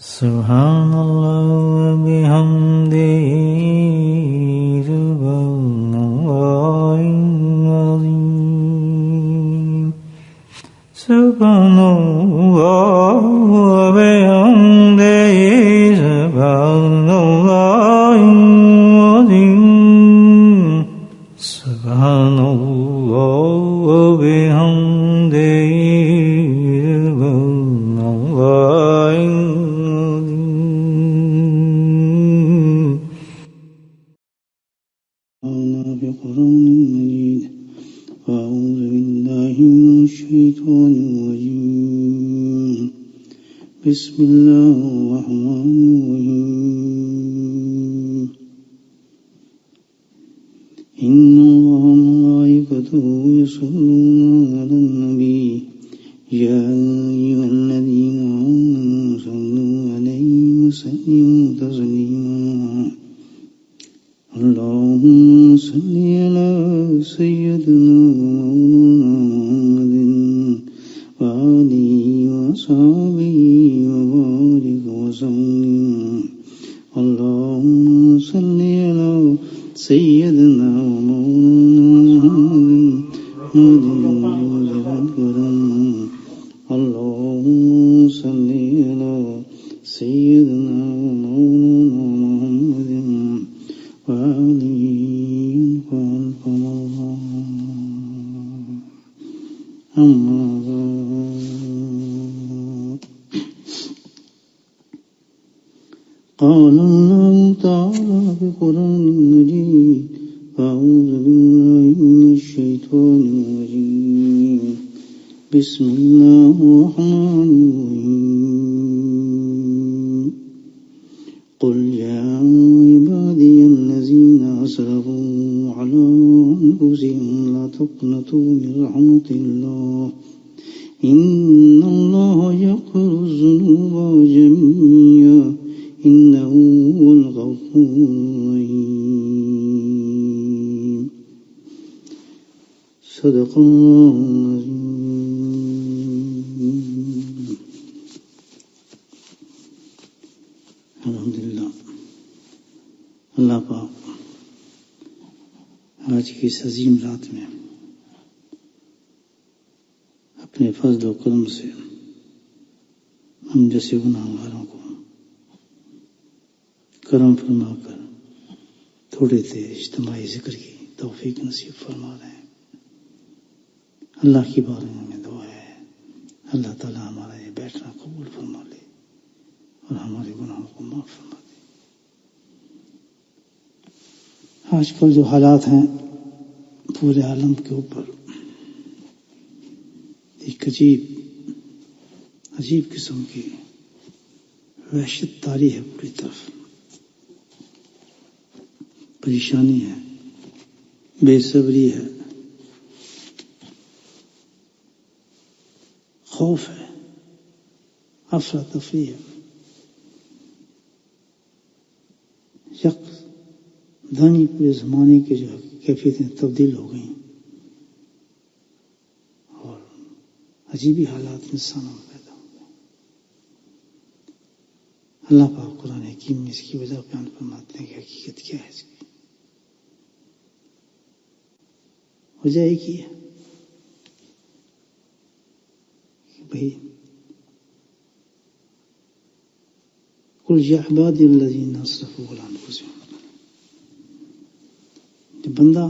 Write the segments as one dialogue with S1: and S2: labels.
S1: سبحان اللہ وبحمدہ سبحان اللہ العظیم سبحان اللہ وبحمدہ سبحان اللہ العظیم سبحان اللہ وبحمدہ
S2: بسم اللہ الرحمن الرحیم ان اللہ وملائکته یصلون علی النبی یا ایھا الذین آمنوا صلوا علیہ وسلموا تسلیما اللهم صل علی سیدنا ومولانا محمد وآلہ وصحبہ وبارک وسلم اللهم صل على سيدنا ومولانا محمد اللهم صل على سيدنا ومولانا محمد وآله أما قال الله تعالى في القرآن المجيد أعوذ بالله من الشيطان الرجيم بسم الله الرحمن الرحيم قل يا عبادي الذين أسرفوا على أنفسهم لا تقنطوا من رحمة الله إن الله يغفر الذنوب جميعا إنه هو الغفور الرحيم صدق الله العظيم. الحمدللہ اللہ پاک آج کی اس عظیم رات میں اپنے فضل و کرم سے ہم جیسے گناہگاروں کو کرم فرما کر تھوڑے سے اجتماعی ذکر کی توفیق نصیب فرما رہے ہیں. اللہ کی بارگاہ میں دعا ہے اللہ تعالیٰ ہمارا یہ بیٹھنا قبول فرما لے اور ہمارے گناہوں کو معاف فرما دے. آج کل جو حالات ہیں پورے عالم کے اوپر ایک عجیب قسم کی وحشت طاری ہے، پوری طرف پریشانی ہے، بے صبری ہے، خوف ہے، افراتفری ہے، یکدانی پورے زمانے کی جو کیفیتیں تبدیل ہو گئیں اور عجیبی حالات انسانوں میں پیدا ہو گئے. اللہ پاک قرآن حکیم میں اس کی وجہ بیان فرماتے ہیں کہ حقیقت کیا ہے اس کی. وجہ ایک ہی ہے کہ بھائی قل یا عبادی الذین اسرفوا علی انفسہم، جب بندہ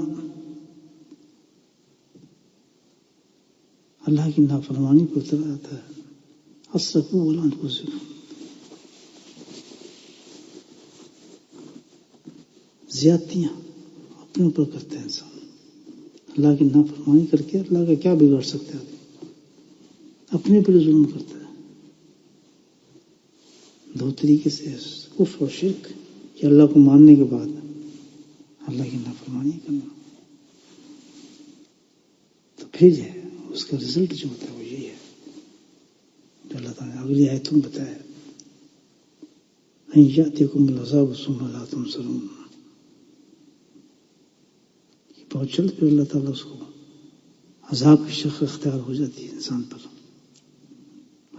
S2: اللہ کی نافرمانی پر اتر آتا ہے، اسرفوا علی انفسہم، زیادتیاں اپنے اوپر کرتے ہیں انسان. اللہ کی نافرمانی کر کے اللہ کا کیا بگاڑ سکتا ہے؟ اپنے پر ظلم کرتا ہے. دو طریقے سے کفر اور شرک، کہ اللہ کو ماننے کے بعد اللہ کی نافرمانی کرنا. تو پھر جو ہے اس کا رزلٹ جو ہوتا ہے وہ یہی ہے جو اللہ تعالیٰ نے اگلی آیتوں میں بتایا، ان یأتکم العذاب ثم لا تنصرون. بہت جلد پھر اللہ تعالیٰ اس کو عذاب کی شکل اختیار ہو جاتی ہے انسان پر.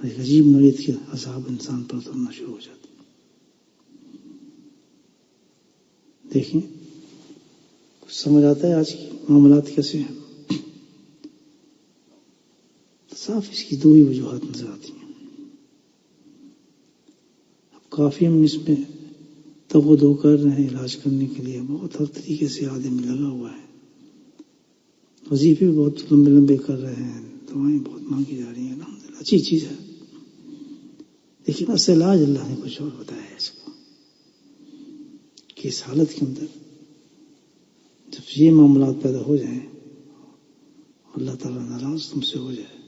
S2: اور ایک عجیب نوعیت کے عذاب انسان پر اترنا شروع ہو جاتے. دیکھیں کچھ سمجھ آتا ہے آج کی معاملات کیسے ہیں. صاف اس کی دو ہی وجوہات نظر آتی ہیں. اب کافی ہم اس میں تگ و دو کر رہے ہیں علاج کرنے کے لیے. بہت ہر طریقے سے آدمی لگا ہوا ہے. وظیفے بھی بہت لمبے لمبے کر رہے ہیں. دوائیں بہت مانگی جا رہی ہیں. الحمدللہ اچھی چیز ہے. لیکن اصل علاج اللہ نے کچھ اور بتایا ہے اس کو کہ اس حالت کے اندر جب یہ معاملات پیدا ہو جائیں اللہ تعالیٰ ناراض تم سے ہو جائے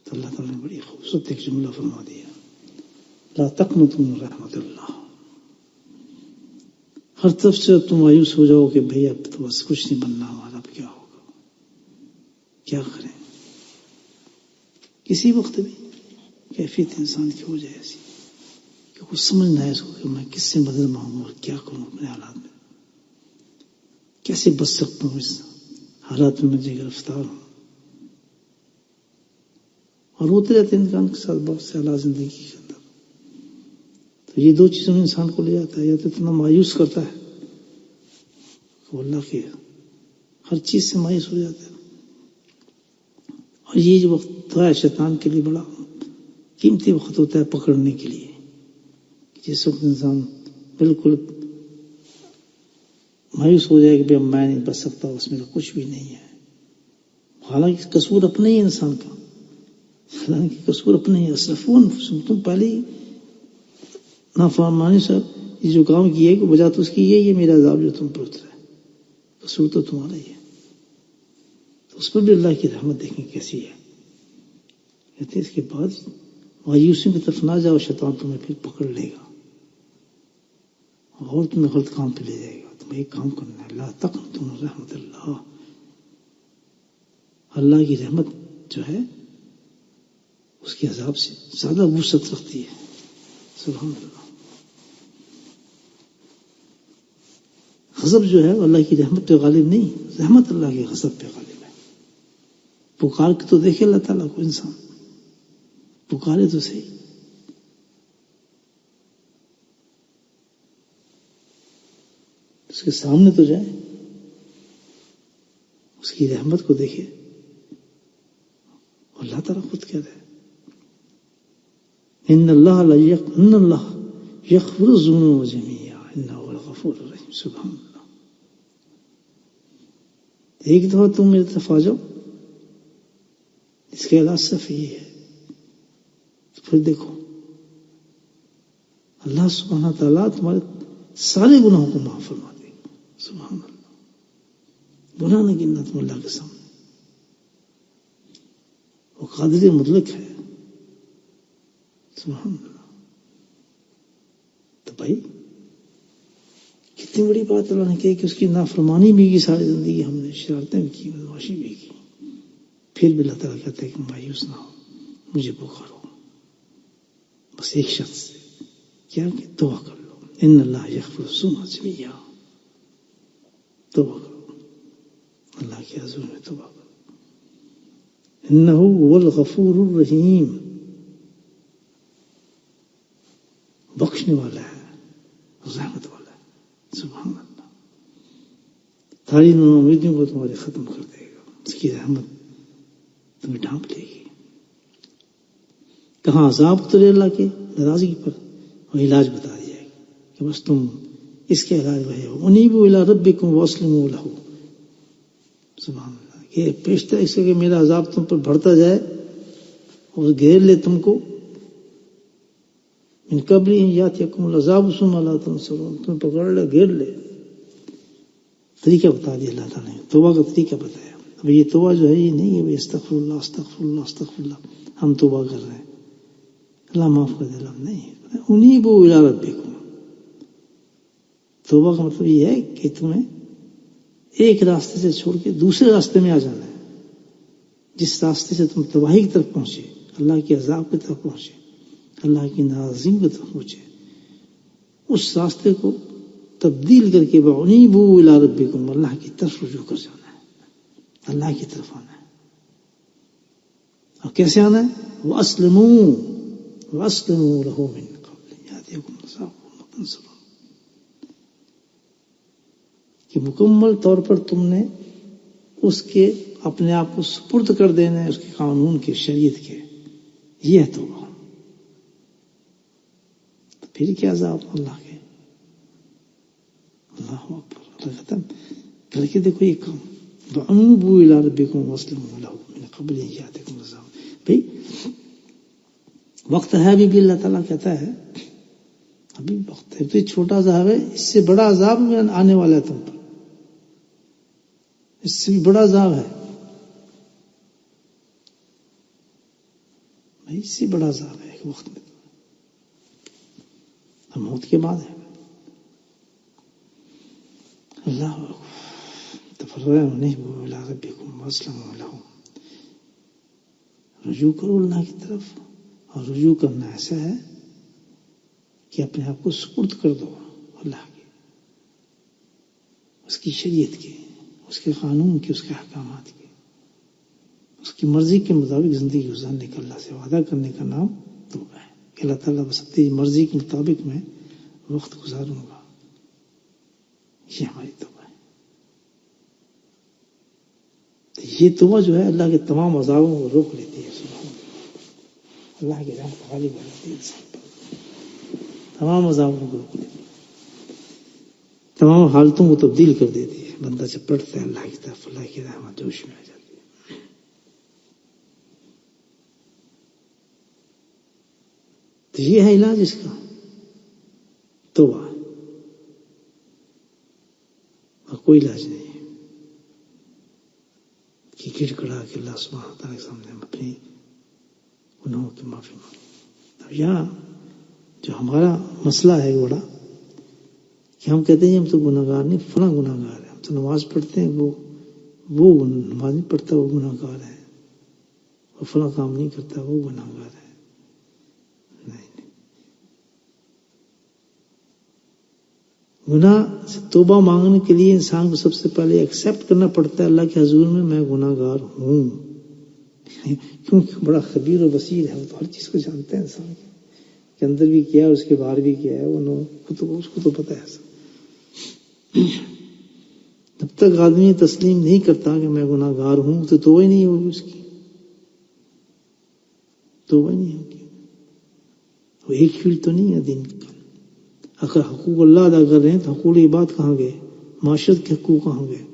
S2: تو اللہ تعالیٰ نے بڑی خوبصورت ایک جملہ فرما دیا. لا تقنطوا من رحمت اللہ. ہر طرف سے تم مایوس ہو جاؤ کہ بھئی اب تو بس کچھ نہیں بننا ہمارا, اب کیا ہوگا, کیا کریں. کسی وقت بھی کیفیت انسان کی ہو جائے ایسی کہ کچھ سمجھ نہ آئے اس کو کہ میں کس سے مدد مانگوں اور کیا کروں اپنے حالات میں, کیسے بچ سکتا ہوں اس حالات میں مجھے گرفتار ہوں. اور ہوتے رہتے ہیں انسان کے ساتھ بہت سے حالات زندگی کے اندر. تو یہ دو چیزوں میں انسان کو لے جاتا ہے. یا تو اتنا مایوس کرتا ہے کہ وہ اللہ کے ہر چیز سے مایوس ہو جاتا ہے. اور یہ جو وقت ہے شیطان کے لیے بڑا قیمتی وقت ہوتا ہے پکڑنے کے لیے, جس وقت انسان بالکل مایوس ہو جائے کہ اب میں نہیں بچ سکتا, اس میں کچھ بھی نہیں ہے. حالانکہ قصور اپنا ہی انسان کا, حالانکہ قصور اپنا ہی. اسرفون تم پہلے ہی نافرمانی سے یہ جو کام کیا ہے کہ وجہ تو اس کی یہ میرا عذاب جو تم پر اترا ہے, قصور تو تمہارا ہی ہے. تو اس پر بھی اللہ کی رحمت دیکھیں کیسی ہے. کہتے اس کے بعد مایوسی کی طرف نہ جاؤ, شیطان تمہیں پھر پکڑ لے گا اور تمہیں غلط کام پہ لے جائے گا. تمہیں ایک کام کرنا ہے, لا تقنطوا من رحمت اللہ. اللہ کی رحمت جو ہے اس کے عذاب سے زیادہ وسعت رکھتی ہے. سبحان اللہ. غضب جو ہے اللہ کی رحمت پہ غالب نہیں, رحمت اللہ کے غضب پہ غالب ہے. پکار کے تو دیکھے اللہ تعالیٰ کو انسان, پکارے تو صحیح. اس کے سامنے تو جائے, اس کی رحمت کو دیکھے. اللہ تعالیٰ خود کہتا ہے ان اللہ یغفر الذنوب جميعا انہ هو الغفور الرحیم. سبحان اللہ. ایک دفعہ تم میری طرف آ جاؤ, اس کے علاج صرف یہ ہے. تو پھر دیکھو اللہ سبحانہ تعالیٰ تمہارے سارے گناہوں کو معاف فرما دے گا. سبحان اللہ. گناہ نہ گننا تم اللہ کے سامنے. وہ قادر مطلق ہے. سبحان اللہ. تو بھائی کتنی بڑی بات اللہ نے کہی کہ اس کی نافرمانی بھی کی ساری زندگی, ہم نے شرارتیں بھی کی, بدماشی بھی کی, پھر بھی اللہ تعالیٰ کہتا ہے کہ مایوس نہ ہو, مجھے پکارو. بس ایک شخص سے کیا کہ توبہ کر لو. ان اللہ یغفر الذنوب جميعا. توبہ کرو, اللہ کے حضور میں توبہ کرو. انہ هو الغفور الرحیم. بخشنے والا ہے, رحمت والا ہے. سبحان اللہ. تمہاری ناامیدیوں کو تمہارے ختم کر دے گا. اس کی رحمت تمہیں ڈھانپ لے گی. کہاں عذاب اترے اللہ کے ناراضگی پر, اور علاج بتا دیا ہے کہ بس تم اس کے علاج وہی ہو. انیبوا الی ربکم واسلموا لہ. سبحان اللہ. یہ پیشتہ اس سے کہ میرا عذاب تم پر بڑھتا جائے اور گھیر لے تم کو. من قبل ان یاتیکم العذاب ثم لا تنصرون. تم پکڑ لے, گھیر لے. طریقہ بتا دیا اللہ تعالیٰ نے, توبہ کا طریقہ بتایا. اب یہ توبہ جو ہے یہ نہیں ہے استغفر اللہ استغفر اللہ استغفر اللہ, ہم توبہ کر رہے ہیں اللہ معاف کر دے. اللہ نہیں. انیبوا الی ربکم. توبہ کا مطلب یہ ہے کہ تمہیں ایک راستے سے چھوڑ کے دوسرے راستے میں آ جانا ہے. جس راستے سے تم تباہی کی طرف پہنچے, اللہ کے عذاب کی طرف پہنچے, اللہ کی ناراضگی کی طرف پہنچے, اس راستے کو تبدیل کر کے انیبوا الی ربکم, اللہ کی طرف رجوع کر جانا ہے, اللہ کی طرف آنا ہے. اور کیسے آنا ہے؟ واسلموا وَأَسْلِمُوا لَهُ مِن قَبْلِ يَأْتِيَكُمُ الْعَذَابُ وَهُمْ لَا تَنصُرُونَ، کہ مکمل طور پر تم نے اس کے اپنے آپ کو سپرد کر دینا ہے اس کے قانون کے، شریعت کے. یہ ہے توبہ. تو پھر کیا عذاب اللہ کے. اللہ اکبر. اللہ کہتا ہے کر کے دیکھو یہ کام، وَأَنِيبُوا إِلَىٰ رَبِّكُمْ وَأَسْلِمُوا لَهُ مِن قَبْلِ أَن يَأْتِيَكُمُ الْعَذَابُ. بھائی وقت ہے ابھی بھی، اللہ تعالیٰ کہتا ہے ابھی وقت ہے. تو یہ چھوٹا عذاب ہے، اس سے بڑا عذاب آنے والا ہے تم پر، اس سے بھی بڑا عذاب ہے بھائی، اس سے بڑا عذاب ہے ایک وقت میں، موت کے بعد ہے. اللہ فَأَنِيبُوا إِلَىٰ رَبِّكُمْ وَأَسْلِمُوا لَهُ. رجوع کرو اللہ کی طرف، اور رجوع کرنا ایسا ہے کہ اپنے آپ کو سپرد کر دو اللہ کے، اس کی شریعت کے، اس کے قانون کے، اس کے احکامات کے، اس کی مرضی کے مطابق زندگی گزارنے کا اللہ سے وعدہ کرنے کا نام توبہ ہے کہ اللہ تعالیٰ بس اپنی مرضی کے مطابق میں وقت گزاروں گا. یہ ہماری توبہ ہے. یہ توبہ جو ہے اللہ کے تمام عذابوں کو روک لیتی ہے. اللہ کی رحمت غالب ہو جاتی ہے انسان پر، تمام عذابوں کو روک لیتی ہے، تمام حالتوں کو تبدیل کر دیتی ہے. بندہ جب پڑھتا ہے اللہ کی طرف، اللہ کی رحمت جوش میں آ جاتی ہے. تو یہ ہے علاج اس کا، توبہ، اور کوئی علاج نہیں ہے کہ گڑ گڑا کے اللہ سبحانہ تعالیٰ کے سامنے ہم اپنی گناہوں کی معافی مانگیں. اب یہاں جو ہمارا مسئلہ ہے بڑا، کہ ہم کہتے ہیں ہم تو گناہ گار نہیں، فلاں گناہ گار ہے. ہم تو نماز پڑھتے ہیں، وہ نماز نہیں پڑھتا وہ گناہ گار ہے، وہ فلاں کام نہیں کرتا وہ گناہ گار ہے. نہیں، گناہ سے توبہ مانگنے کے لیے انسان کو سب سے پہلے ایکسیپٹ کرنا پڑتا ہے اللہ کے حضور میں گناہ گار ہوں. کیونکہ بڑا خبیر و بصیر ہے، وہ تو ہر چیز کو جانتا ہے. انسان کے اندر بھی کیا ہے، اس کے باہر بھی کیا ہے، اس کو تو پتہ ہے. جب تک آدمی تسلیم نہیں کرتا کہ میں گناہ گار ہوں تو توبہ ہی نہیں ہوگی، اس کی توبہ نہیں ہوگی. وہ ایک فیلڈ تو نہیں ہے دین کا. اگر حقوق اللہ ادا کر رہے ہیں تو حقوق عباد کہاں گئے، معاشرت کے حقوق کہاں گئے؟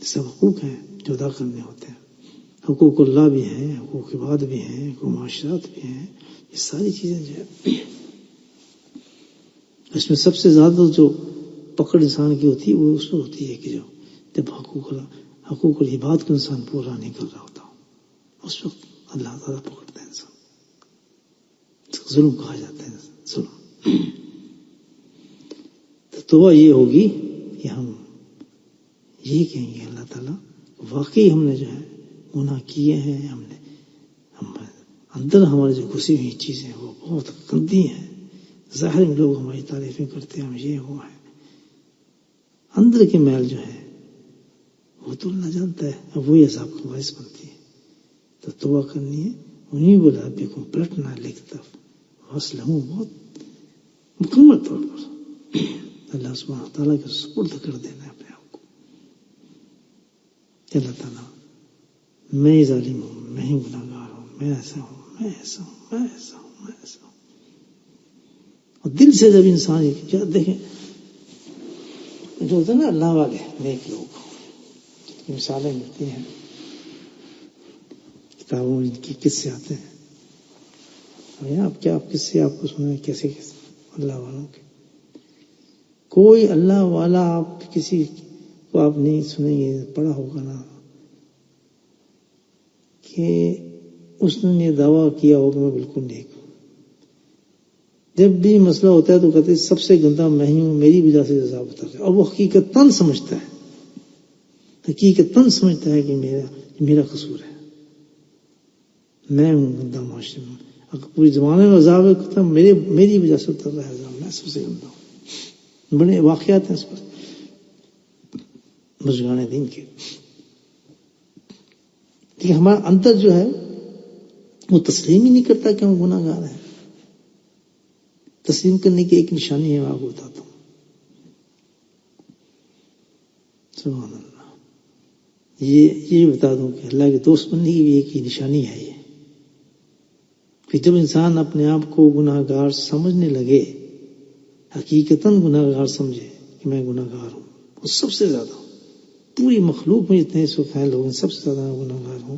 S2: سب حقوق ہیں جو ادا کرنے ہوتے ہیں. حقوق اللہ بھی ہیں، حقوق عباد بھی ہیں، حقوق معاشرات بھی ہیں. یہ ساری چیزیں جو ہے اس میں سب سے زیادہ جو پکڑ انسان کی ہوتی ہے وہ اس میں ہوتی ہے کہ جو جب حقوق العباد کو انسان پورا نہیں کر رہا ہوتا، اس وقت اللہ تعالیٰ پکڑتا ہے انسان. ظلم کہا جاتا ہے ظلم. تو توبہ یہ ہوگی کہ ہم یہ کہیں گے اللہ تعالیٰ واقعی ہم نے جو ہے گناہ کیے ہیں، ہم اندر ہماری جو گھسی ہوئی چیزیں وہ بہت گندی ہیں. ظاہر میں لوگ ہماری تعریفیں کرتے ہیں، ہم یہ ہوا ہے، اندر کی میل جو ہے وہ تو اللہ جانتا ہے. اب وہی عذاب کا باعث بنتی ہے. تو توبہ کرنی ہے، انہیں بولا بیکم پلٹنا لکھتا حوصلہ ہوں بہت مکمل طور پر اللہ سبحانہ تعالیٰ کے سپرد کر دینا ہے اپنے آپ کو. اللہ تعالیٰ میں ظالم ہوں، میں ہی گناہ گار ہوں، میں ایسا ہوں، میں ایسا ہوں، میں ایسا ہوں، میں ایسا ہوں. اور دل سے جب انسان کیا دیکھیں جو ہوتا ہے نا اللہ والے نیک لوگ مثالیں ملتی ہیں کتابوں میں، ان کی قصے آتے ہیں. آپ کیا آپ قصے آپ کو سنیں کیسے اللہ والوں کے. کوئی اللہ والا آپ کسی کو آپ نہیں سنیں گے، پڑھا ہوگا نا کہ اس نے یہ دعویٰ کیا ہوگا میں بالکل نیک ہوں. جب بھی مسئلہ ہوتا ہے تو کہتے ہیں سب سے گندا میں ہی ہوں، میری وجہ سے عذاب ہوتا ہے. اور وہ حقیقتاً سمجھتا ہے، حقیقتاً سمجھتا ہے کہ میرا قصور ہے، میں ہوں گندا معاشرے میں. اگر پوری زمانے میں عذاب ہے میری وجہ سے اتر رہا ہے عذاب، میں سب سے گندا ہوں. بڑے واقعات ہیں اس پر بزرگان دین کے. ہمارا اندر جو ہے وہ تسلیم ہی نہیں کرتا کہ وہ گناہ گار ہے. تسلیم کرنے کی ایک نشانی ہے، میں آپ کو بتاتا ہوں. سبحان اللہ. یہ بتا دوں کہ اللہ کے دوست بننے کی بھی ایک ہی نشانی ہے یہ، کہ جب انسان اپنے آپ کو گناہ گار سمجھنے لگے، حقیقتاً گناہ گار سمجھے کہ میں گناہ گار ہوں، وہ سب سے زیادہ پوری مخلوق میں جتنے اس وقت ہیں لوگ ہیں سب سے زیادہ میں گناہ گار ہوں،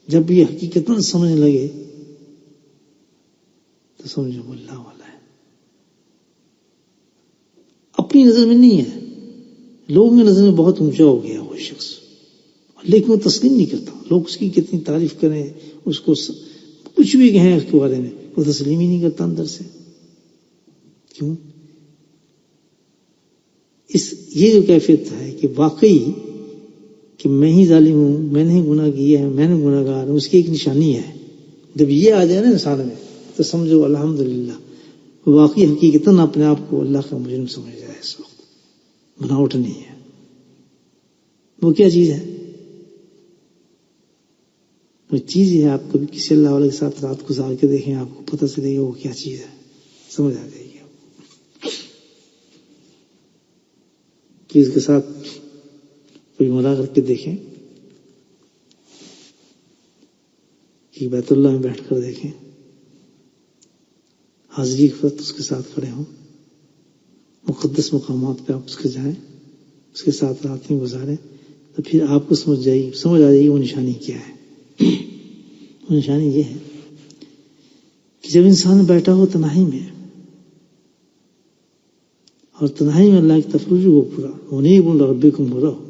S2: جب یہ حقیقتاً سمجھنے لگے تو سمجھو وہ اللہ والا ہے. اپنی نظر میں نہیں ہے، لوگوں کی نظر میں بہت اونچا ہو گیا وہ شخص، لیکن وہ تسلیم نہیں کرتا. لوگ اس کی کتنی تعریف کریں، اس کو کچھ بھی کہیں اس کے بارے میں، وہ تسلیم ہی نہیں کرتا اندر سے. کیوں؟ یہ جو کیفیت ہے کہ واقعی کہ میں ہی ظالم ہوں، میں نے ہی گناہ کیا ہے، میں نے گناہ گار ہوں، اس کی ایک نشانی ہے. جب یہ آ جائے نا انسان میں تو سمجھو الحمدللہ واقعی حقیقتاً اپنے آپ کو اللہ کا مجرم سمجھ جائے. اس وقت بناوٹ نہیں ہے. وہ کیا چیز ہے؟ وہ چیز ہے، آپ کبھی کسی اللہ والے کے ساتھ رات گزار کے دیکھیں، آپ کو پتہ چلے گا وہ کیا چیز ہے، سمجھ آ جائے گی. چیز کے ساتھ کوئی ملا کر کے دیکھیں، کہ بیت اللہ میں بیٹھ کر دیکھیں، حاضری کے وقت اس کے ساتھ کھڑے ہوں، مقدس مقامات پہ آپ اس کے جائیں، اس کے ساتھ رات میں گزاریں، تو پھر آپ کو سمجھ آ جائے گی وہ نشانی کیا ہے. وہ نشانی یہ ہے کہ جب انسان بیٹھا ہو تنہائی میں، اور تنہائی میں اللہ کی تفرج ہو پورا منیب ربکم ہو رہا ہو،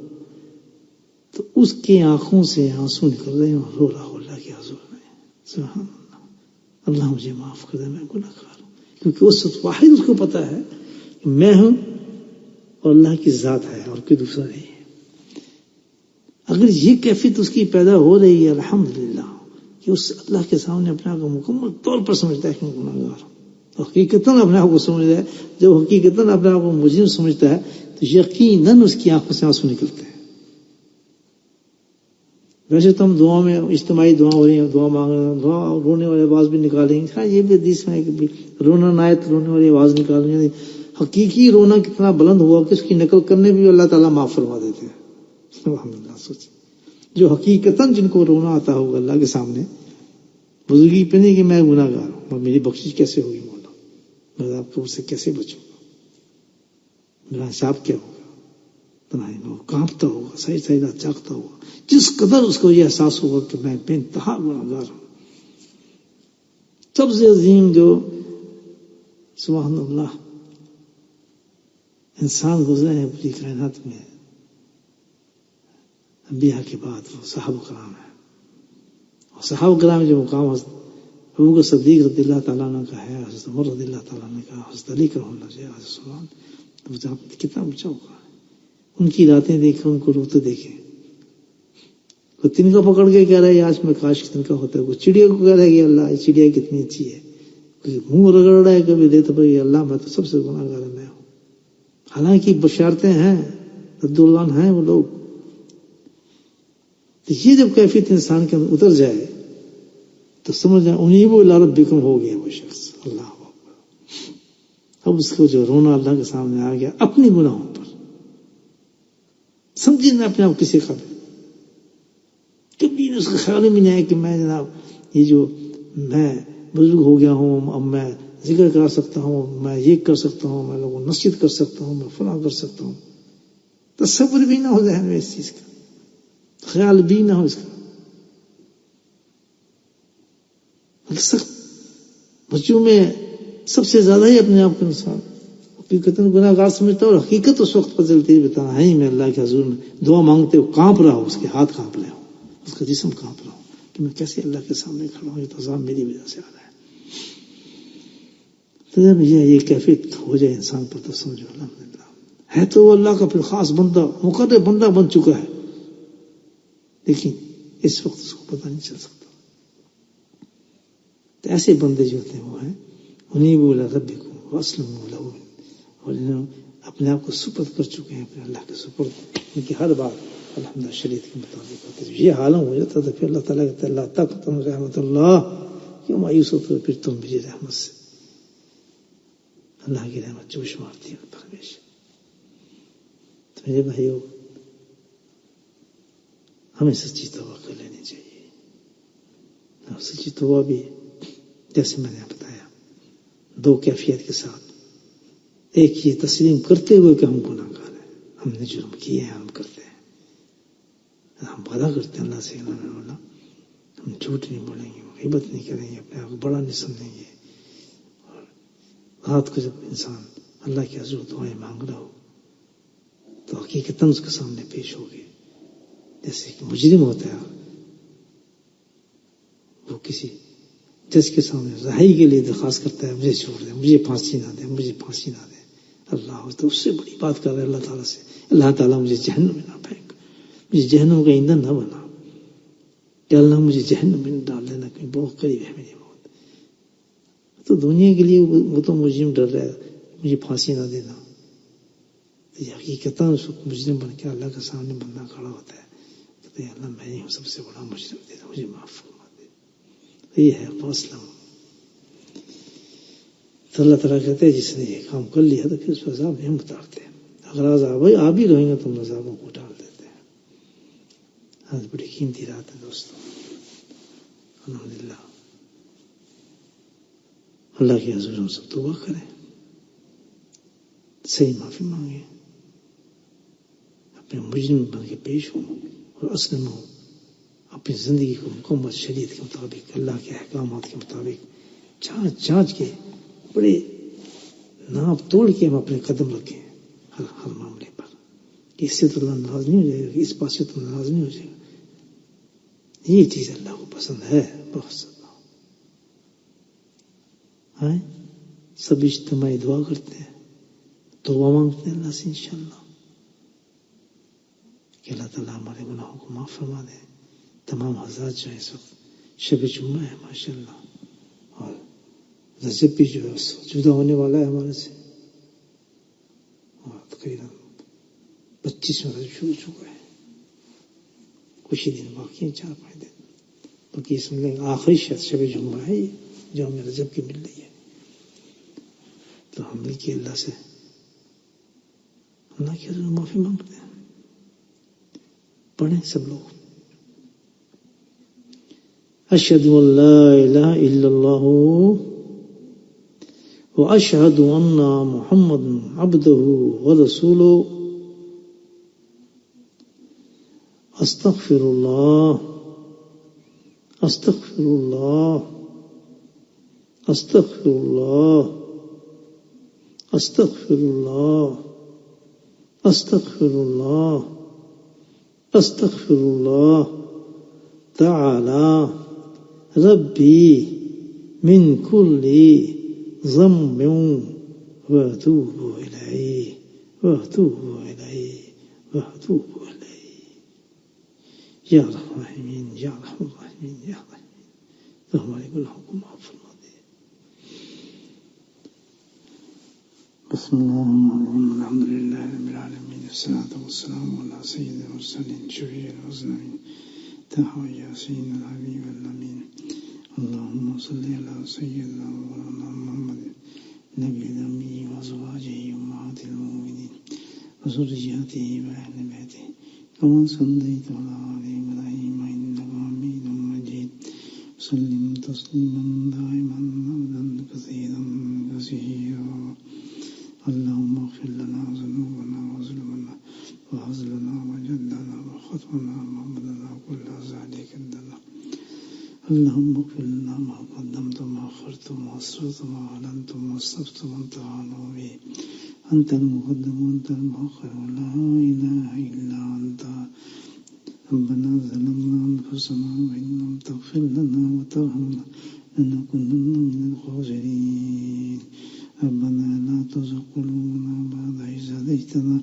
S2: تو اس کے آنکھوں سے آنسو نکل رہے ہیں اور رو رہا ہو اللہ کے حضور میں. سبحان اللہ. اللہ مجھے معاف کر دے، میں گناہ گار ہوں. کیونکہ اس واحد اس کو پتا ہے کہ میں ہوں اور اللہ کی ذات ہے اور کوئی دوسرا نہیں ہے. اگر یہ کیفیت اس کی پیدا ہو رہی ہے الحمدللہ، کہ اس اللہ کے سامنے اپنے آپ کو مکمل طور پر سمجھتا ہے کہ میں گناہ گار ہوں، حقیقتاً اپنے آپ کو سمجھتا ہے. جب حقیقتاً اپنے آپ کو مجرم سمجھتا ہے تو یقیناً اس کی آنکھوں سے آنسو نکلتے ہیں. ویسے تو ہم دعا میں اجتماعی دعا ہو رہی ہے، دعا مانگ رہے ہیں، دعا رونے والی آواز بھی نکالیں گے. ہاں یہ بھی حدیث میں ہے کہ رونا نہ آئے تو رونے والی آواز نکالیں گے. حقیقی رونا کتنا بلند ہوا کہ اس کی نقل کرنے بھی اللہ تعالیٰ معاف فرما دیتے ہیں. الحمدللہ. سوچیں جو حقیقتاً جن کو رونا آتا ہوگا اللہ کے سامنے، بزرگی پہ نہیں کہ میں گناہ گار ہوں، میری بخشش کیسے ہوگی مولا، میں آپ کو اس سے کیسے بچوں گا، میرا حساب کیا ہوگا. تنہائی میں وہ کانپتا ہوگا، صحیح صحیح چاکتا ہوگا. جس قدر اس کو یہ احساس ہوگا کہ میں بے انتہا گناہ گار ہوں. سب سے عظیم جو سبحان اللہ انسان گزرے ہیں پوری کائنات میں انبیاء کے بعد، وہ صحابہ کرام ہیں. اور صحابہ کرام جو مقام حضرت ابوبکر صدیق رضی اللہ تعالیٰ عنہ کا ہے، حضرت عمر رضی اللہ تعالیٰ عنہ کا، حضرت علی کرم اللہ جی، حضرت سلمان، کتنا اونچا ہوگا. ان کی راتیں دیکھیں، ان کو روتے دیکھیں. کوئی تنکا پکڑ کے کہہ رہا ہے آج میں کاش تنکا ہوتا ہے، کوئی چڑیا کو کہہ رہا ہے کہ اللہ یہ چڑیا کتنی اچھی ہے، کوئی منہ رگڑ رہا ہے کبھی دیتا پر اللہ میں تو سب سے گناہ گار میں ہوں. حالانکہ بشارتیں ہیں، عبداللہ ہیں وہ لوگ. تو یہ جب کیفیت انسان کے اندر اتر جائے تو سمجھ جائے انیب الی ربکم ہو گیا وہ شخص. اللہ اکبر. اب اس کو جو رونا اللہ کے سامنے آ گیا اپنی گناہوں پر، سمجھے نہ اپنے آپ کسی قابل. کبھی اس کا خیال بھی نہیں ہے کہ میں جناب یہ جو میں بزرگ ہو گیا ہوں، اب میں ذکر کرا سکتا ہوں، میں یہ کر سکتا ہوں، میں لوگوں کو نصیحت کر سکتا ہوں، میں فلاں کر سکتا ہوں. تصور بھی نہ ہو ذہن میں اس چیز کا، خیال بھی نہ ہو اس کا. سخت بچوں میں سب سے زیادہ ہی اپنے آپ کو انسان حقیقتاً گناہ گار سمجھتا ہے، اور حقیقت اس وقت پر چلتی ہے بتانا ہے میں اللہ کے حضور میں دعا مانگتے ہو کانپ رہا ہوں، اس کے ہاتھ کانپ رہے ہوں، اس کا جسم کانپ رہا ہوں کہ میں کیسے اللہ کے سامنے کھڑا ہوں، یہ تو عذاب میری وجہ سے آ رہا ہے. تو جب یہ کیفیت ہو جائے انسان پر تو سمجھو الحمدللہ ہے تو وہ اللہ کا پھر خاص بندہ، مقرر بندہ بن چکا ہے. لیکن اس وقت اس کو پتہ نہیں چل سکتا. تو ایسے بندے جو ہوتے ہیں وہ ہیں انیبوا الی ربکم واسلموا لہ، اور اپنے آپ کو سپرد کر چکے ہیں اپنے اللہ کے سپرد. ان کی ہر بات الحمد شریعت کے مطابق ہوتے ہیں. یہ عالم ہو جاتا تو پھر اللہ تعالیٰ کہتا ہے اللہ تقنطوا من رحمت اللہ، کیوں مایوس ہوتے ہو؟ پھر تم مجھے رحمت سے، اللہ کی رحمت جوش مارتی ہے پرمیش. تو میرے بھائیو، ہمیں سچی توبہ کر لینی چاہیے. اور سچی توبہ بھی جیسے میں نے بتایا دو کیفیت کے ساتھ. ایک یہ تسلیم کرتے ہوئے کہ ہم گناہ گار ہیں، ہم نے جرم کیے ہیں، ہم کرتے ہیں، ہم وعدہ کرتے ہیں اللہ سے ہم جھوٹ نہیں بولیں گے، غیبت نہیں کریں گے، اپنے آپ کو بڑا نہیں سمجھیں گے. اور رات کو جب انسان اللہ کے حضور دعائیں مانگ رہا ہو تو حقیقتاً اس کے سامنے پیش ہوگی. جیسے کہ مجرم ہوتا ہے، وہ کسی جس کے سامنے رہائی کے لیے درخواست کرتا ہے مجھے چھوڑ دے، مجھے پھانسی نہ دے، مجھے پھانسی نہ دے. اللہ تو اس سے بڑی بات کر رہے اللہ تعالیٰ سے، اللہ تعالیٰ مجھے جہنم میں نہ پھینک، مجھے جہنم کا ایندھن نہ بنا، کہ اللہ مجھے جہنم میں ڈال دینا، کہیں بہت قریب ہے میری موت. تو دنیا کے لیے وہ تو مجرم ڈر رہا ہے مجھے پھانسی نہ دینا. یہ حقیقتاً اس وقت مجرم بن کے اللہ کے سامنے بندہ کھڑا ہوتا ہے، کہتے ہیں اللہ میں ہی ہوں سب سے بڑا مجرم، دے دو مجھے معاف فرما دے. یہ ہے فاصلہ. تو اللہ تعالیٰ کہتے ہیں جس نے یہ کام کر لیا تو پھر اس پر عذاب ہم اتارتے ہیں. اگر عذاب آ بھی رہیں گے تو ہم عذابوں کو ڈال دیتے ہیں. آج بڑی قیمتی رات ہے دوستوں، الحمدللہ. اللہ کے حضور ہم سب توبہ کریں، صحیح معافی مانگیں، اپنے مجرم بن کے پیش ہوں اور اصل میں اپنی زندگی کو مکمل شریعت کے مطابق، اللہ کے احکامات کے مطابق چانچ کے بڑے ناپ توڑ کے ہم اپنے قدم رکھیں ہر معاملے پر. اس سے تو اللہ ناراض نہیں ہو جائے گا، اس بات سے تو ناراض نہیں ہو جائے گا. یہ چیز اللہ کو پسند ہے بہت زیادہ. سب اجتماعی دعا کرتے ہیں، توبہ مانگتے ہیں اللہ سے انشاءاللہ کہ اللہ تعالیٰ ہمارے گناہوں کو معاف فرما دے. تمام حضرات جو ہیں اس وقت شب جمعہ ہے ماشاءاللہ، اور رجب بھی جو ہے جدا ہونے والا ہے ہمارے سے، اور تقریباً 25واں رجب شروع ہو چکا ہے. کچھ ہی دن باقی ہیں، 4-5 دن باقی. اس میں آخری شب جمعہ ہے جو ہمیں رجب کی مل رہی ہے. تو ہم مل کے اللہ سے اللہ کی حضور معافی مانگتے ہیں. پڑھیں سب لوگ. اشہد ان لا الہ الا اللہ واشہد ان محمد عبدہ ورسولہ. استغفر اللہ استغفر اللہ استغفر اللہ استغفر اللہ استغفر اللہ استغفر اللہ تعالی ربی من کل ذنب واتوب الیہ واتوب الیہ واتوب الیہ. یا رحمین یا رحم الرحمین یا رحمین، تو ہمارے گناہوں کو معاف فرما دے. بسم اللہ الرحمن الرحیم، الحمد للہ رب العالمین، والصلاة والسلام علی سید المرسلین شفیع المذنبین طه یاسین الحبیب الامین. اللهم صل على سيدنا مولانا محمد نبی الامی وازواجہ امہات المؤمنین وذریته واہل بیتہ كما صليت على آل إبراهيم إنك حميد مجيد. وسلم تسليما دائما أبدا كثيرا كثيرا. اللهم اغفر لنا ذنوبنا وظلمنا وهزلنا وجدنا وخطأنا وعمدنا كل ذلك عندنا. اللهم اغفر لنا ما قدمت وما أخرت وما أسررت وما أعلنت وما أسرفت وأنت أعلم به. أنت المقدم وأنت المؤخر ولا إله إلا أنت. ربنا ظلمنا أنفسنا وإن لم تغفر لنا وترحمنا لنكونن من الخاسرين. ربنا لا تزغ قلوبنا بعد إذ هديتنا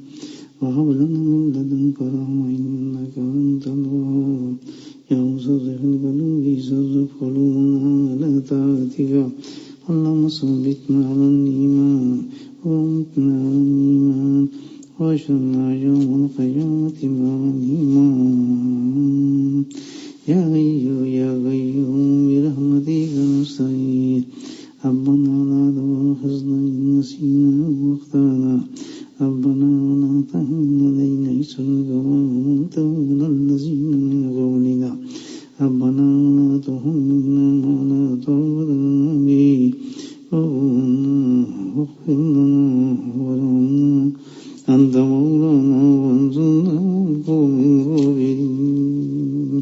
S2: وهب لنا من لدنك رحمة إنك أنت الوهاب. يا مصرف القلوب صرف قلوبنا على طاعتك. اللهم ثبتنا على الإيمان وأمتنا على الإيمان واشرنا يوم القيامة مع الإمام يا حي يا قيوم برحمتك نستغيث ربنا لا تؤاخذنا إن نسينا واخطأنا ربنا ولا تحمل علينا إصرا كما حملته على الذين من قبلنا ربنا ولا تحملنا ما لا طاقة لنا به واغفر لنا وارحمنا أنت مولانا وانصرنا على القوم الكافرين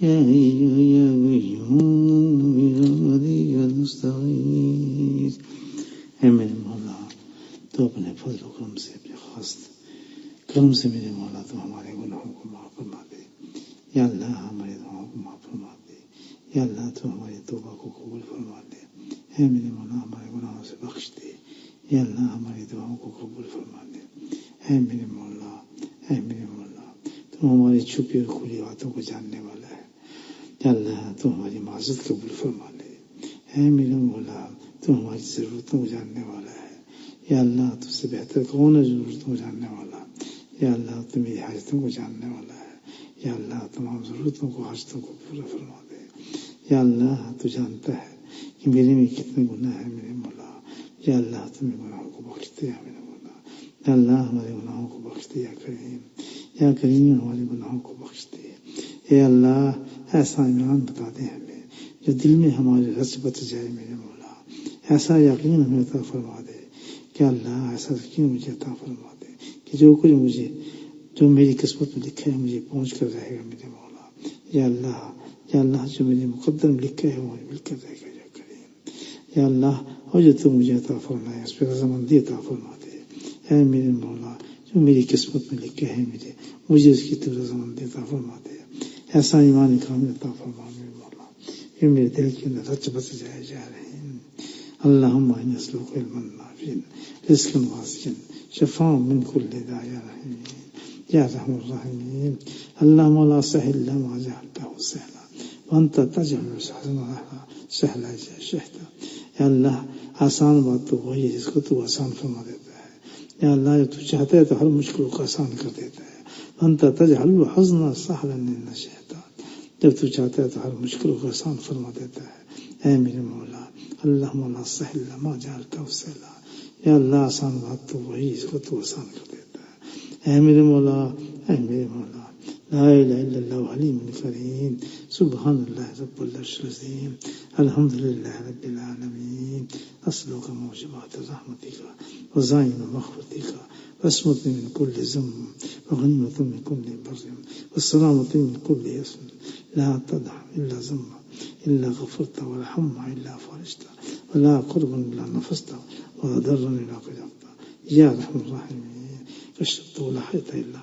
S2: يا حي يا قيوم برحمتك نستغيث. اے میرے مولا تو اپنے فضل و کرم سے اپنے خاص کرم سے میرے مولا تو ہمارے گناہوں کو معاف فرما دے. یا اللہ ہمارے دعاؤں کو معاف فرما دے. یا اللہ تو ہماری توبہ کو قبول فرما دے. اے میرے مولا ہمارے گناہوں سے بخش دے. یا اللہ ہماری دعاؤں کو قبول فرما دے. اے میرے مولا تو ہماری چھپی اور کھلی باتوں کو جاننے والا ہے. یا اللہ تو ہماری معذرت قبول فرما لے. اے میرے مولا تو ہماری ضرورتوں کو جاننے والا ہے. یا اللہ تجھ سے بہتر کون ہے ضرورتوں کو جاننے والا. یا اللہ تو میری حاجتوں کو جاننے والا ہے. یا اللہ تمام ضرورتوں کو حاجتوں کو پورا فرما دے. یا اللہ تو جانتا ہے کہ میرے میں کتنے گناہ ہیں میرے مولا. یا اللہ تمہیں گناہوں کو بخش دے میرے مولا. یا اللہ ہمارے گناہوں کو بخش دے. یا کریم ہمارے گناہوں کو بخش دے. اے اللہ ایسا ایمان بتا دے ہمیں جو دل میں ہمارے رچ بچ جائے میرے مولا. ایسا یقین ہمیں عطا فرما دے کہ اللہ ایسا یقین مجھے عطا فرما دے کہ جو کچھ جو میری قسمت میں لکھا ہے مجھے پہنچ کر رہے گا میرے مولا. یا اللہ جو میرے مقدر میں لکھا ہے وہ مل کر رہے گا. یا کریم یا اللہ اور جو تو مجھے عطا فرمائے اس پہ رضامندی عطا فرما دے. اے میرے مولا جو میری قسمت میں لکھا ہے مجھے اس کی تو رضامندی عطا فرما دے. ایسا ایمان کامل عطا فرما میرے مولا کہ میرے دل کے اندر رچ بچ جائے جا رہے ہیں. اللہم انی اسألک علما نافعا رزقا واسعا شفاء من کل داء یا رحیم یا ارحم الراحمین. اللہم لا سہل الا ما جعلتہ سہلا وانت تجعل الحزن سہلا اذا شئت. یا اللہ آسان بات تو وہی ہے جس کو تو آسان فرما دیتا ہے. یا اللہ جو تو چاہتا ہے تو ہر مشکل کو آسان کر دیتا ہے. وانت تجعل الحزن سہلا اذا شئت. جب تو چاہتا ہے تو ہر مشکل کو آسان فرما دیتا ہے. اے میرے مولا اللہم لا سہل الا ما جعلتہ سہلا. یا اللہ آسان بات تو وہی اس کو تو آسان کر دیتا ہے. اے میرے مولا لا الہ الا اللہ حلیم کریم سبحان اللہ رب العرش العظیم الحمد للہ رب العالمین. اسألک موجبات رحمتک وعزائم مغفرتک وعصمت من کل ذنب وغنیمت من کل بر والسلامت من کل اسم لا تدع الا ذنب إلا غفرت ولا هم إلا فرجت ولا قرب إلا نفست ولا ضر إلا قدرت يا أرحم الراحمين. كشفت ولا حيط إلا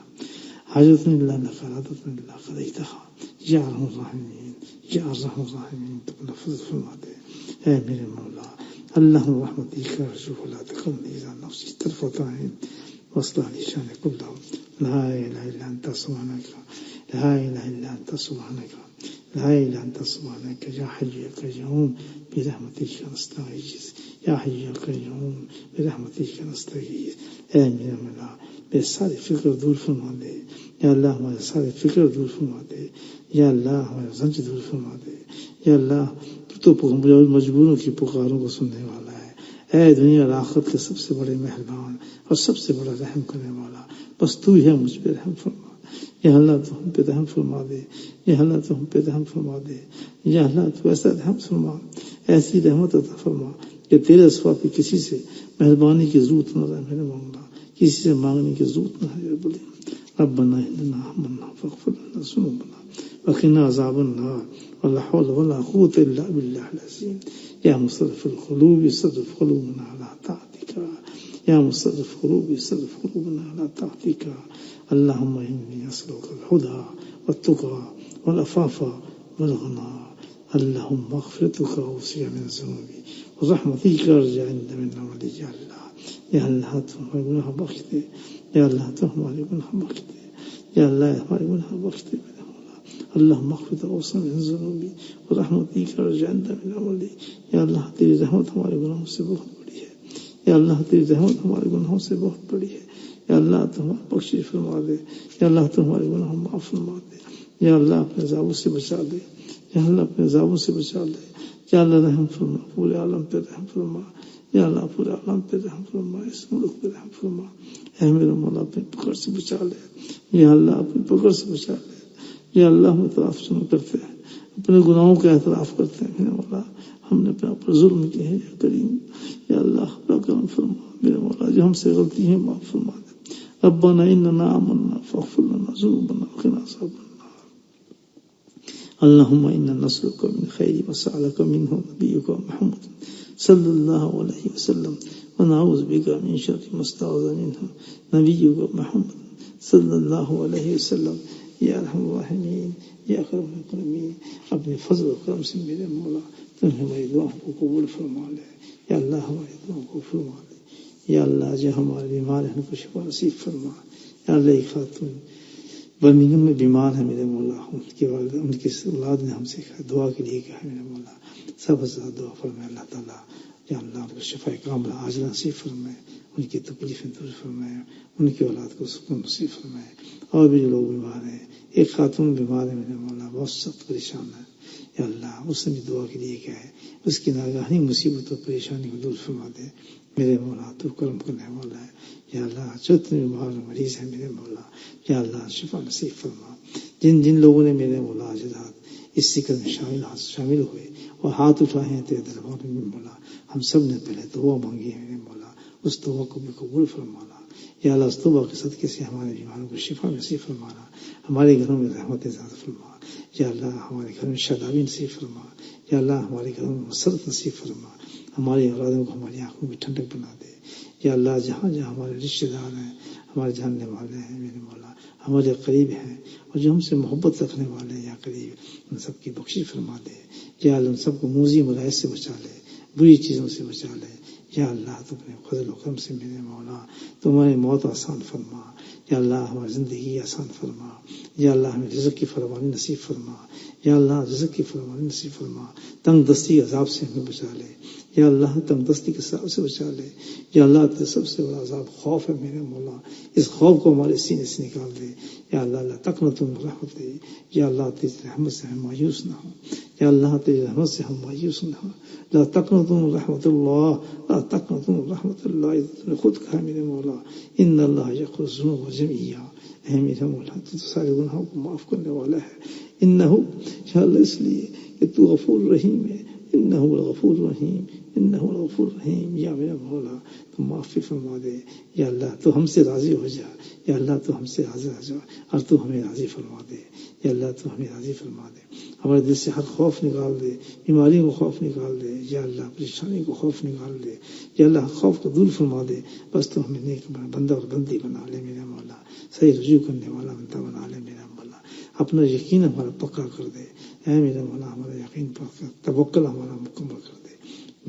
S2: حاجة إلا لك رادة إلا قضيتها يا أرحم الراحمين يا أرحم الراحمين. تنفذ في الماضي يا أمير المولى اللهم رحمتك أرجو ولا تكلني إلى نفسي طرفة عين واصلح لي شأني كله. لا إله إلا أنت سبحانك لا إله إلا أنت سبحانك لا إله إلا أنت سبحانك يا حي يا قيوم برحمتك نستغيث. يا حي يا قيوم برحمتك نستغيث. اے میرے مولا بے ساری فکر دور فرما دے. یا اللہ ہمارے سارے فکر دور فرما دے. یا اللہ ہمارے زنج دور فرما دے. یا اللہ تو مجبوروں کی پکاروں کو سننے والا ہے. اے دنیا اور آخرت کے سب سے بڑے مہربان اور سب سے بڑا رحم کرنے والا بس تو ہی ہے. مجھ پہ رحم فرما. یا اللہ تو ہم پہ رحم فرما دے. یا اللہ تو ہم پہ رحم فرما دے. یا اللہ تو ایسا رحم فرما ایسی رحمت عطا فرما کہ تیرے سوا پہ کسی سے مہربانی کی ضرورت نہ رہے میرے مولا. کسی سے مانگنے کی ضرورت نہ ہے. ربنا اننا آمنا فاغفر لنا ذنوبنا وقنا عذاب النار ولا حول ولا قوة الا بالله العظيم. يا مصرف القلوب صرف قلوبنا على طاعتك. يا مصرف قلوب صرف قلوبنا على طاعتك. اللهم إني أسألك الهدى والتقى والعفاف والغنى. اللهم مغفرتك أوسع من ذنوبي ورحمتك أرجع عند من عملي. يا الله یا اللہ تو ہمارے گناہ بخش دے. یا اللہ تو ہمارے گناہ بخش دے. یا اللہ ہمارے گناہ بخش دے میرے مولا. اللہ مغفرت اوسع من ذنوبی ورحمتک ارجع عند من عملی. یا اللہ تیری رحمت ہمارے گناہوں سے بہت بڑی ہے. یا اللہ تیری رحمت ہمارے گناہوں سے بہت بڑی ہے. یا اللہ تو ہماری بخشش فرما دے، یا اللہ تو ہمارے گناہ معاف فرما دے، یا اللہ اپنے عذابوں سے بچا دے، یا اللہ اپنے عذابوں سے بچا دے، یا اللہ رحم فرما، پورے عالم پہ رحم فرما، یا اللہ پورے عالم پہ رحم فرما، اس ملک پہ رحم فرما، اے میرے مولا اپنی پکڑ سے بچا لے، یا اللہ اپنی پکڑ سے بچا لے، یا اللہ ہم اعتراف سن کرتے ہیں، اپنے گناہوں کا اعتراف کرتے ہیں میرے مولا، ہم نے اپنے اوپر ظلم کیے ہیں، یا کریم یا اللہ اپنا کرم فرما میرے مولا، جو ہم سے غلطی ہے معاف فرما دے، ربنا اننا آمنا فاغفر لنا ذنوبنا وقنا عذاب النار، اللهم انا نسألك من خير ما سألك منه نبيك محمد صلى الله عليه وسلم، ونعوذ بك من شر ما استعاذ منه نبيك محمد صلى الله عليه وسلم، یا ارحم الراحمین، یا اکرم الاکرمین، اپنے فضل و کرم سے میرے مولا تم ہماری دعاؤں کو قبول فرما لے، یا اللہ ہماری دعاؤں کو فرما لے، یا اللہ جو ہمارے بیمار ہیں ان کو شفا نصیب فرما، یا اللہ ایک خاتون برمنگھم میں بیمار ہے میرے مولا، ان کے والد ان کی اولاد نے ہم سے دعا کے لیے کہا ہے میرے مولا، سب سے زیادہ دعا فرمائے اللہ تعالیٰ، یا اللہ ان کو شفا کاملہ عاجلہ نصیب فرمائے، ان کی تکلیفیں دور فرمائے، ان کی اولاد کو سکون نصیب فرمائے، اور بھی جو لوگ بیمار ہیں، ایک خاتون بیمار ہے میرے مولا بہت سخت پریشان ہے، یا اللہ اس نے بھی دعا کے لیے کیا ہے، اس کی ناگہانی مصیبت اور پریشانی کو دور فرما دے میرے مولا، تو کرم کرنے والا ہے، یا اللہ جتنے بیمار مریض ہیں میرے مولا، یا اللہ شفا نصیب فرما، جن جن لوگوں نے میرے مولا آج رات اس ذکر میں شامل ہوئے اور ہاتھ اٹھائے ہیں تیرے دربار میں مولا، ہم سب نے پہلے دعا مانگی ہے میرے مولا، اس دعا کو بھی قبول فرمانا، یا اللہ اس توبہ کے صدقے سے ہمارے بیماروں کو شفا نصیب فرمانا، ہمارے گھروں میں رحمت زیادہ فرما، یا اللہ ہمارے گھر میں شادابی نصیب فرما، یا اللہ ہمارے گھروں میں مسرت نصیب فرما، ہماری اولادوں کو ہماری آنکھوں میں ٹھنڈک بنا دے، یا اللہ جہاں جہاں ہمارے رشتے دار ہیں، ہمارے جاننے والے ہیں میرے مولا، ہمارے قریب ہیں اور جو ہم سے محبت رکھنے والے ہیں یا قریب، ان سب کی بخشش فرما دے، یا اللہ ان سب کو موذی ملائس سے بچا لے، بری چیزوں سے بچا لے، یا اللہ تو اپنے فضل و کرم سے میرے مولا تمہاری موت آسان فرما، یا اللہ ہماری زندگی آسان فرما، یا اللہ ہمیں رزق کی فراوانی نصیب فرما، یا اللہ رزق کی فراوانی نصیب فرما، تنگ دستی عذاب سے ہمیں بچا لے، یا اللہ تنگ دستی کے عذاب سے بچا لے، یا اللہ تیرے سب سے بڑا عذاب خوف ہے میرے مولا، اس خوف کو ہمارے سینے سے نکال دے، یا اللہ اللہ تقنطوا من رحمت دے، یا اللہ تیری رحمت سے ہم مایوس نہ ہوں، یا اللہ تیری رحمت سے ہم مایوس نہ ہوں، لا تقنطوا من رحمت اللہ، لا تقنطوا من رحمت اللہ، تو نے خود کہا میرے مولا ان اللہ یغفر الذنوب جميعا، اے میرے مولا تو سارے گناہوں کو معاف کرنے والا ہے، انہ یا اللہ اس لیے کہ تو غفور رحیم ہے، انہ الغفور الرحیم، انہ الغفور الرحیم، یا میرے مولا تو معافی فرما دے، یا اللہ تو ہم سے راضی ہو جا، یا اللہ تو ہم سے راضی ہو جا اور تو ہمیں راضی فرما دے، یا اللہ تو ہمیں راضی فرما دے، ہمارے دل سے ہر خوف نکال دے، بیماری کو خوف نکال دے، یا اللہ پریشانی کو خوف نکال دے، یا اللہ خوف کو دور فرما دے، بس تو ہمیں نیک بندہ اور بندی بنا لے میرے مولا، صحیح رجوع کرنے والا بندہ بنا لے میرا مولا، اپنا یقین ہمارا پکا کر دے، اے میرا مولا ہمارا یقین پکا، توکل ہمارا مکمل کر دے،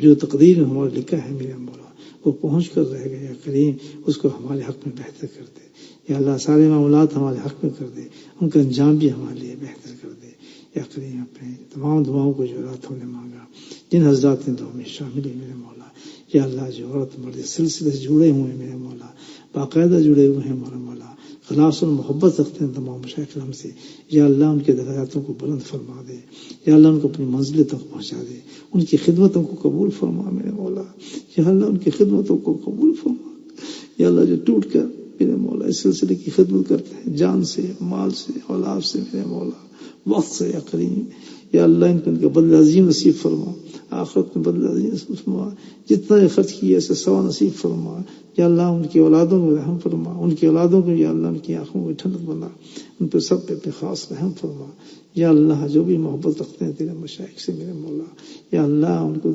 S2: جو تقدیر میں ہمارا لکھا ہے میرا مولا وہ پہنچ کر رہے گا، یا کریم اس کو ہمارے حق میں بہتر کر دے، یا اللہ سارے معاملات ہمارے حق میں کر دے، ان کا انجام بھی ہمارے لیے بہتر کر دے، یا کریم اپنے تمام دعاؤں کو جو رات ہم نے مانگا جن حضرات نے دعا میں شامل ہے میرے مولا، یا اللہ جو عورت مرد سلسلے سے جڑے ہوئے ہیں میرے مولا، باقاعدہ جڑے ہوئے ہیں ہمارا مولا، خلاص اور محبت رکھتے ہیں تمام مشائخ کرام سے، یا اللہ ان کے درجاتوں کو بلند فرما دے، یا اللہ ان کو اپنی منزل تک پہنچا دے، ان کی خدمتوں کو قبول فرما میرے مولا، یا اللہ ان کی خدمتوں کو قبول فرما، یا اللہ جو ٹوٹ کر میرے مولا اس سلسلے کی خدمت کرتے ہیں جان سے، مال سے، اولاد سے میرے مولا، وقت سے، یا کریم یا اللہ ان کا بدلہ عظیم نصیب فرما، آخرت میں بدلہ عظیم نصیب فرما، جتنا یہ خرچ کیا اسے سوا نصیب فرما، یا اللہ ان کی اولادوں کو رحم فرما، ان کی اولادوں کو یا اللہ ان کی آنکھوں میں ٹھنڈک بنا، ان پہ سب پہ خاص رحم فرما، یا اللہ جو بھی محبت رکھتے ہیں تیرے مشائخ سے میرے مولا، یا اللہ ان کو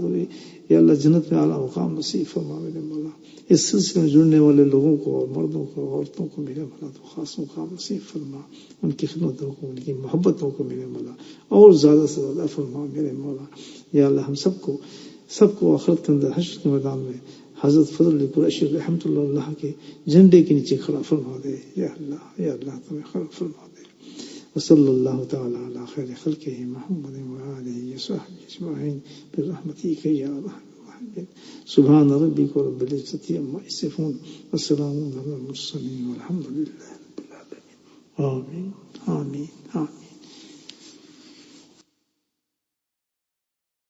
S2: یا اللہ جنت میں اعلیٰ مقام نصیب فرما میرے مولا، اس سلسلے میں جڑنے والے لوگوں کو اور مردوں کو عورتوں کو میرے مولا تو خاص مقام نصیب فرما، ان کی خدمتوں کو ان کی محبتوں کو میرے مولا اور زیادہ سے زیادہ فرما میرے مولا، یا اللہ ہم سب کو آخرت کے اندر حشر کے میدان میں حضرت فضل علی قریشی رحمۃ اللہ کے جھنڈے کے نیچے کھڑا فرما دے، یا اللہ تمہیں کھڑا فرما دے، وصلی اللہ تعالی علی خیر خلقہ محمد وآلہ وصحبہ اجمعین برحمتک یا ارحم الراحمین۔ سبحان ربك رب العزة عما يصفون وسلام على المرسلين والحمد لله رب العالمين آمين آمين آمين